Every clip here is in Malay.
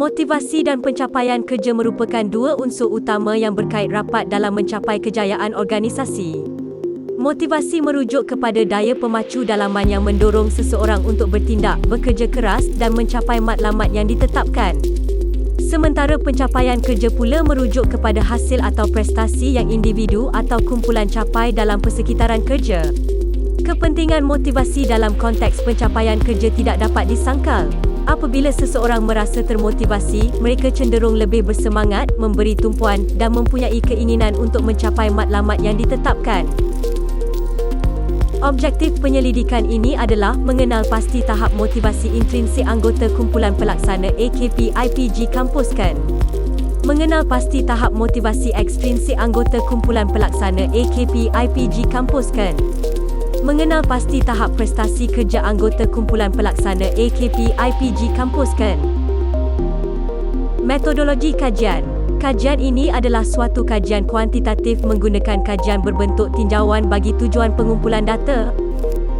Motivasi dan pencapaian kerja merupakan dua unsur utama yang berkait rapat dalam mencapai kejayaan organisasi. Motivasi merujuk kepada daya pemacu dalaman yang mendorong seseorang untuk bertindak, bekerja keras dan mencapai matlamat yang ditetapkan. Sementara pencapaian kerja pula merujuk kepada hasil atau prestasi yang individu atau kumpulan capai dalam persekitaran kerja. Kepentingan motivasi dalam konteks pencapaian kerja tidak dapat disangkal. Apabila seseorang merasa termotivasi, mereka cenderung lebih bersemangat, memberi tumpuan dan mempunyai keinginan untuk mencapai matlamat yang ditetapkan. Objektif penyelidikan ini adalah mengenal pasti tahap motivasi intrinsik anggota kumpulan pelaksana AKP-IPG kampuskan. Mengenal pasti tahap motivasi ekstrinsik anggota kumpulan pelaksana AKP-IPG kampuskan. Mengenal pasti tahap prestasi kerja anggota kumpulan pelaksana AKP-IPG kampuskan. Metodologi kajian. Kajian ini adalah suatu kajian kuantitatif menggunakan kajian berbentuk tinjauan bagi tujuan pengumpulan data.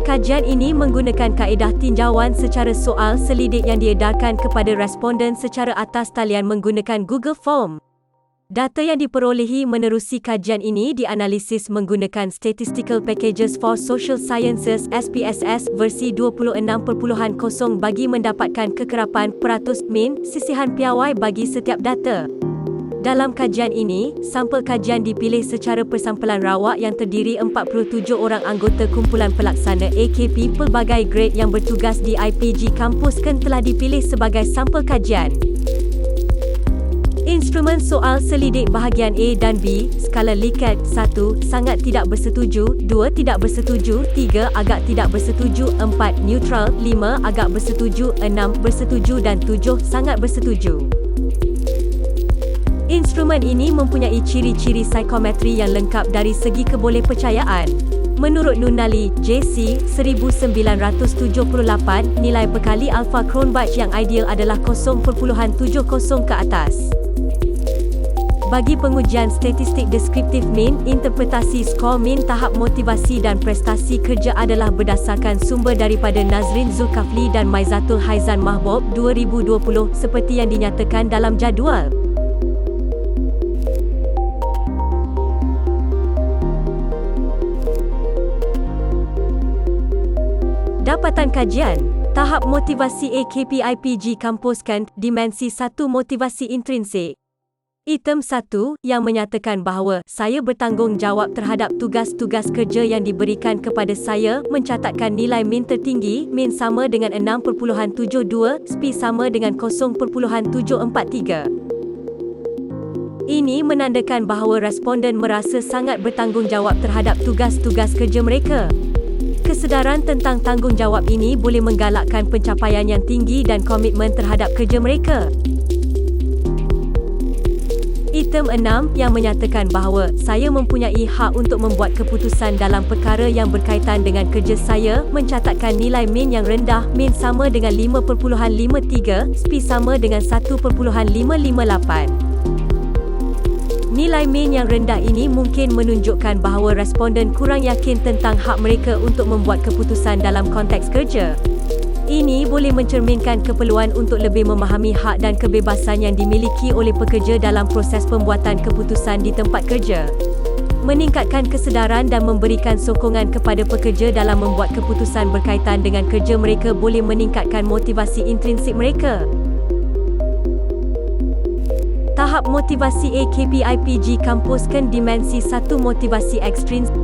Kajian ini menggunakan kaedah tinjauan secara soal selidik yang diedarkan kepada responden secara atas talian menggunakan Google Form. Data yang diperolehi menerusi kajian ini dianalisis menggunakan Statistical Packages for Social Sciences (SPSS) versi 26.0 bagi mendapatkan kekerapan peratus min sisihan piawai bagi setiap data. Dalam kajian ini, sampel kajian dipilih secara persampelan rawak yang terdiri 47 orang anggota kumpulan pelaksana AKP pelbagai grade yang bertugas di IPG kampuskan telah dipilih sebagai sampel kajian. Instrumen soal selidik bahagian A dan B, skala Likert 1, sangat tidak bersetuju, 2, tidak bersetuju, 3, agak tidak bersetuju, 4, neutral, 5, agak bersetuju, 6, bersetuju dan 7, sangat bersetuju. Instrumen ini mempunyai ciri-ciri psikometri yang lengkap dari segi kebolehpercayaan. Menurut Nunnally, J.C., 1978, nilai perkali alpha Cronbach yang ideal adalah 0.70 ke atas. Bagi pengujian statistik deskriptif min, interpretasi skor min tahap motivasi dan prestasi kerja adalah berdasarkan sumber daripada Nazrin Zulkafli dan Maizatul Haizan Mahbub 2020 seperti yang dinyatakan dalam jadual. Dapatan kajian. Tahap motivasi AKP-IPG kampuskan, dimensi 1 motivasi intrinsik. Item 1, yang menyatakan bahawa saya bertanggungjawab terhadap tugas-tugas kerja yang diberikan kepada saya mencatatkan nilai min tertinggi, min sama dengan 6.72, SPI sama dengan 0.743. Ini menandakan bahawa responden merasa sangat bertanggungjawab terhadap tugas-tugas kerja mereka. Kesedaran tentang tanggungjawab ini boleh menggalakkan pencapaian yang tinggi dan komitmen terhadap kerja mereka. Item 6 yang menyatakan bahawa saya mempunyai hak untuk membuat keputusan dalam perkara yang berkaitan dengan kerja saya mencatatkan nilai min yang rendah, min sama dengan 5.53, SPI sama dengan 1.558. Nilai min yang rendah ini mungkin menunjukkan bahawa responden kurang yakin tentang hak mereka untuk membuat keputusan dalam konteks kerja. Ini boleh mencerminkan keperluan untuk lebih memahami hak dan kebebasan yang dimiliki oleh pekerja dalam proses pembuatan keputusan di tempat kerja. Meningkatkan kesedaran dan memberikan sokongan kepada pekerja dalam membuat keputusan berkaitan dengan kerja mereka boleh meningkatkan motivasi intrinsik mereka. Tahap motivasi AKP-IPG kampuskan dimensi 1 motivasi ekstrinsik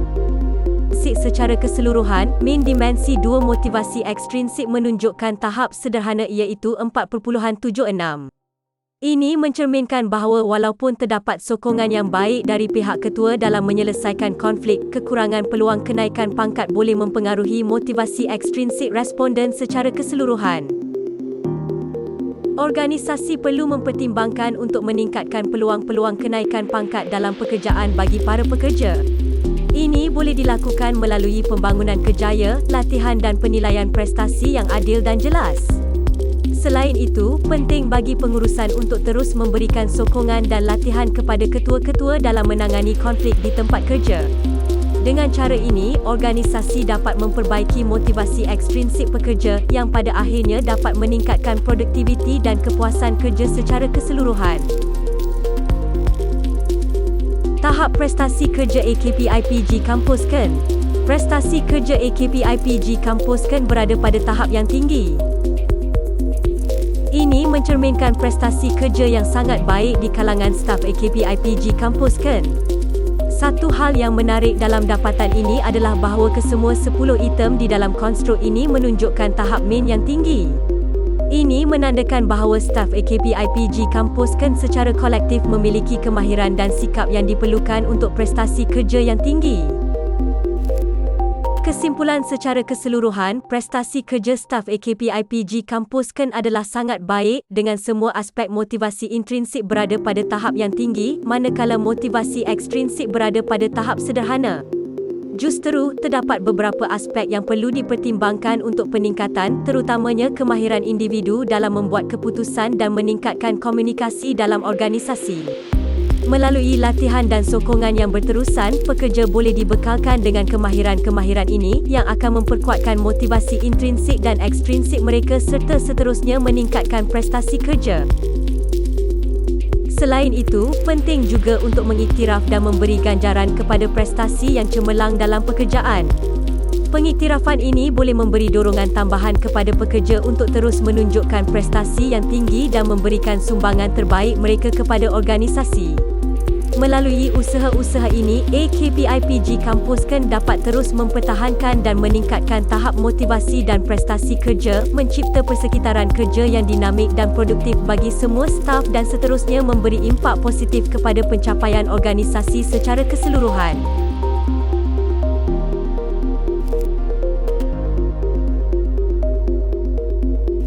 secara keseluruhan, min dimensi 2 motivasi ekstrinsik menunjukkan tahap sederhana iaitu 4.76. Ini mencerminkan bahawa walaupun terdapat sokongan yang baik dari pihak ketua dalam menyelesaikan konflik, kekurangan peluang kenaikan pangkat boleh mempengaruhi motivasi ekstrinsik responden secara keseluruhan. Organisasi perlu mempertimbangkan untuk meningkatkan peluang-peluang kenaikan pangkat dalam pekerjaan bagi para pekerja. Ini boleh dilakukan melalui pembangunan kerjaya, latihan dan penilaian prestasi yang adil dan jelas. Selain itu, penting bagi pengurusan untuk terus memberikan sokongan dan latihan kepada ketua-ketua dalam menangani konflik di tempat kerja. Dengan cara ini, organisasi dapat memperbaiki motivasi ekstrinsik pekerja yang pada akhirnya dapat meningkatkan produktiviti dan kepuasan kerja secara keseluruhan. Tahap Prestasi Kerja AKPIPG Kampusken. Prestasi kerja AKPIPG Kampusken berada pada tahap yang tinggi. Ini mencerminkan prestasi kerja yang sangat baik di kalangan staf AKPIPG Kampusken. Satu hal yang menarik dalam dapatan ini adalah bahawa kesemua 10 item di dalam konstruk ini menunjukkan tahap min yang tinggi. Ini menandakan bahawa staf AKPIPG Kampusken secara kolektif memiliki kemahiran dan sikap yang diperlukan untuk prestasi kerja yang tinggi. Kesimpulan secara keseluruhan, prestasi kerja staf AKPIPG Kampusken adalah sangat baik dengan semua aspek motivasi intrinsik berada pada tahap yang tinggi, manakala motivasi ekstrinsik berada pada tahap sederhana. Justeru, terdapat beberapa aspek yang perlu dipertimbangkan untuk peningkatan, terutamanya kemahiran individu dalam membuat keputusan dan meningkatkan komunikasi dalam organisasi. Melalui latihan dan sokongan yang berterusan, pekerja boleh dibekalkan dengan kemahiran-kemahiran ini yang akan memperkuatkan motivasi intrinsik dan ekstrinsik mereka serta seterusnya meningkatkan prestasi kerja. Selain itu, penting juga untuk mengiktiraf dan memberi ganjaran kepada prestasi yang cemerlang dalam pekerjaan. Pengiktirafan ini boleh memberi dorongan tambahan kepada pekerja untuk terus menunjukkan prestasi yang tinggi dan memberikan sumbangan terbaik mereka kepada organisasi. Melalui usaha-usaha ini, AKPIPG Kampusken dapat terus mempertahankan dan meningkatkan tahap motivasi dan prestasi kerja, mencipta persekitaran kerja yang dinamik dan produktif bagi semua staf dan seterusnya memberi impak positif kepada pencapaian organisasi secara keseluruhan.